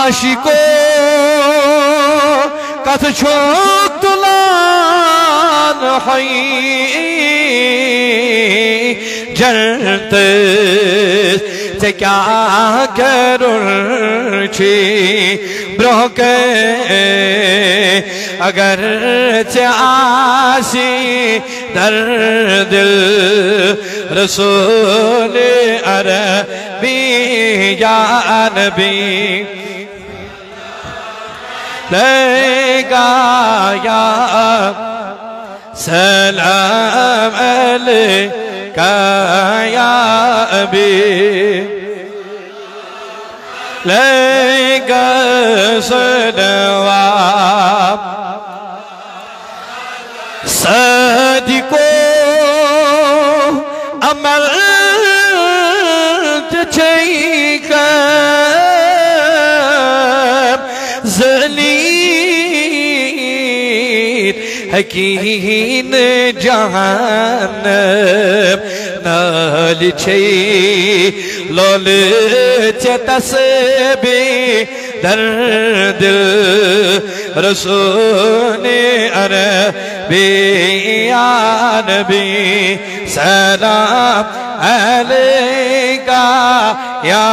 आशिको कथ छोक तुलान हई जरत से क्या करुण छी ब्रोके अगर चासी दर्द रसूल अरबी या नबी लेगा या सलाम अलैका या अबी लेगा सलवात सदिको अमल जछैका जलील हकीन जहान नाल छे लोल तस्बी दर्द रसूल अरबी या नबी सलाम अलैका या